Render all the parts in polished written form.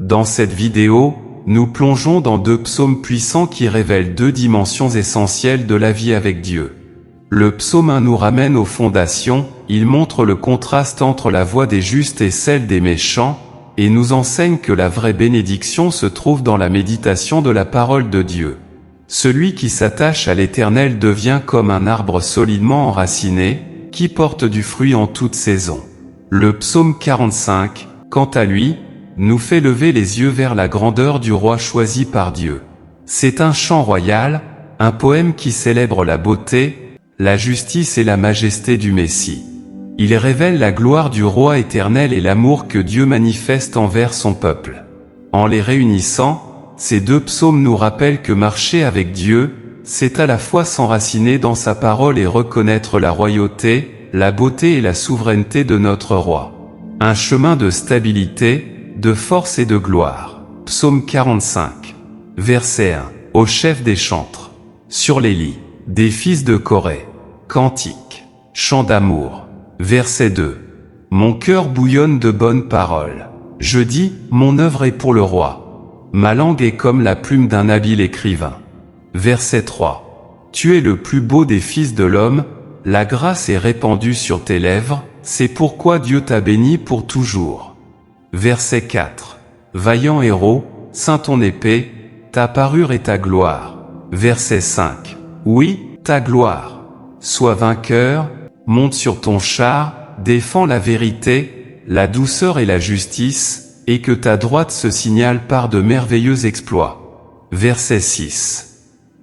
Dans cette vidéo, nous plongeons dans 2 psaumes puissants qui révèlent 2 dimensions essentielles de la vie avec Dieu. Le psaume 1 nous ramène aux fondations, il montre le contraste entre la voie des justes et celle des méchants, et nous enseigne que la vraie bénédiction se trouve dans la méditation de la parole de Dieu. Celui qui s'attache à l'Éternel devient comme un arbre solidement enraciné, qui porte du fruit en toute saison. Le psaume 45, quant à lui, nous fait lever les yeux vers la grandeur du roi choisi par Dieu. C'est un chant royal, un poème qui célèbre la beauté, la justice et la majesté du Messie. Il révèle la gloire du roi éternel et l'amour que Dieu manifeste envers son peuple. En les réunissant, ces 2 psaumes nous rappellent que marcher avec Dieu, c'est à la fois s'enraciner dans sa parole et reconnaître la royauté, la beauté et la souveraineté de notre roi. Un chemin de stabilité, de force et de gloire. Psaume 45. Verset 1. Au chef des chantres. Sur les lits, des fils de Corée. Cantique. Chant d'amour. Verset 2. Mon cœur bouillonne de bonnes paroles. Je dis, mon œuvre est pour le roi. Ma langue est comme la plume d'un habile écrivain. Verset 3. Tu es le plus beau des fils de l'homme, la grâce est répandue sur tes lèvres, c'est pourquoi Dieu t'a béni pour toujours. Verset 4. Vaillant héros, ceins ton épée, ta parure est ta gloire. Verset 5. Oui, ta gloire. Sois vainqueur, monte sur ton char, défends la vérité, la douceur et la justice, et que ta droite se signale par de merveilleux exploits. Verset 6.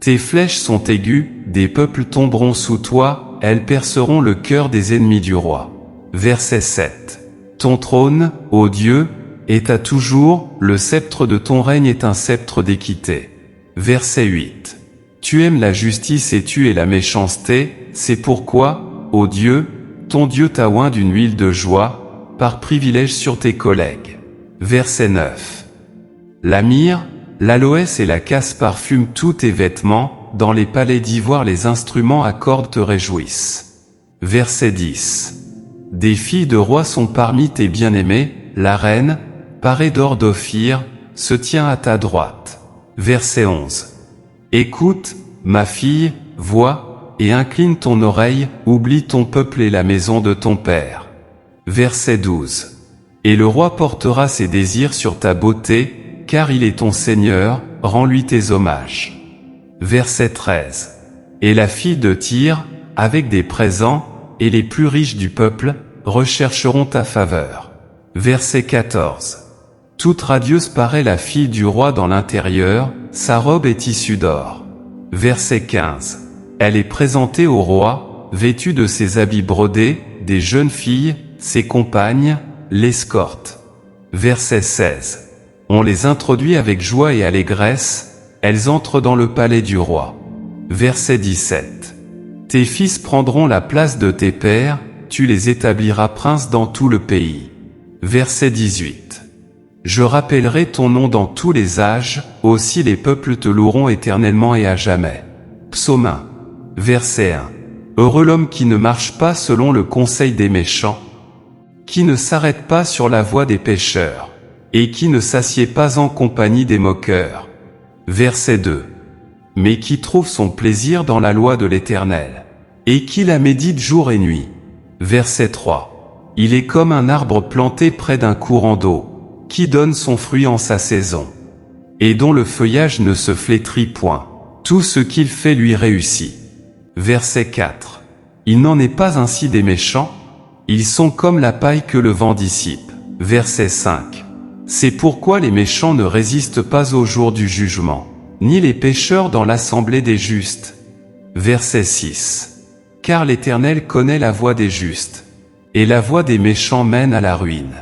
Tes flèches sont aiguës, des peuples tomberont sous toi, elles perceront le cœur des ennemis du roi. Verset 7. Ton trône, ô Dieu, est à toujours, le sceptre de ton règne est un sceptre d'équité. Verset 8. Tu aimes la justice et tu es la méchanceté, c'est pourquoi, ô Dieu, ton Dieu t'a oint d'une huile de joie, par privilège sur tes collègues. Verset 9. La myrrhe, l'aloès et la casse parfument tous tes vêtements, dans les palais d'ivoire les instruments à cordes te réjouissent. Verset 10. Des filles de rois sont parmi tes bien-aimés, la reine, parée d'or d'Ophir, se tient à ta droite. Verset 11. Écoute, ma fille, vois, et incline ton oreille, oublie ton peuple et la maison de ton père. Verset 12. Et le roi portera ses désirs sur ta beauté, car il est ton Seigneur, rends-lui tes hommages. Verset 13. Et la fille de Tyr, avec des présents, et les plus riches du peuple, rechercheront ta faveur. Verset 14. Toute radieuse paraît la fille du roi dans l'intérieur, sa robe est tissue d'or. Verset 15. Elle est présentée au roi, vêtue de ses habits brodés, des jeunes filles, ses compagnes, l'escortent. Verset 16. On les introduit avec joie et allégresse, elles entrent dans le palais du roi. Verset 17. Tes fils prendront la place de tes pères, tu les établiras princes dans tout le pays. Verset 18. Je rappellerai ton nom dans tous les âges, aussi les peuples te loueront éternellement et à jamais. Psaume 1. Verset 1. Heureux l'homme qui ne marche pas selon le conseil des méchants, qui ne s'arrête pas sur la voie des pécheurs, et qui ne s'assied pas en compagnie des moqueurs. Verset 2. Mais qui trouve son plaisir dans la loi de l'Éternel, et qui la médite jour et nuit. Verset 3. Il est comme un arbre planté près d'un courant d'eau, qui donne son fruit en sa saison, et dont le feuillage ne se flétrit point. Tout ce qu'il fait lui réussit. Verset 4. Il n'en est pas ainsi des méchants, ils sont comme la paille que le vent dissipe. Verset 5. C'est pourquoi les méchants ne résistent pas au jour du jugement, ni les pécheurs dans l'assemblée des justes. Verset 6. Car l'Éternel connaît la voie des justes, et la voie des méchants mène à la ruine.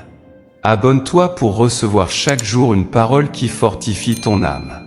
Abonne-toi pour recevoir chaque jour une parole qui fortifie ton âme.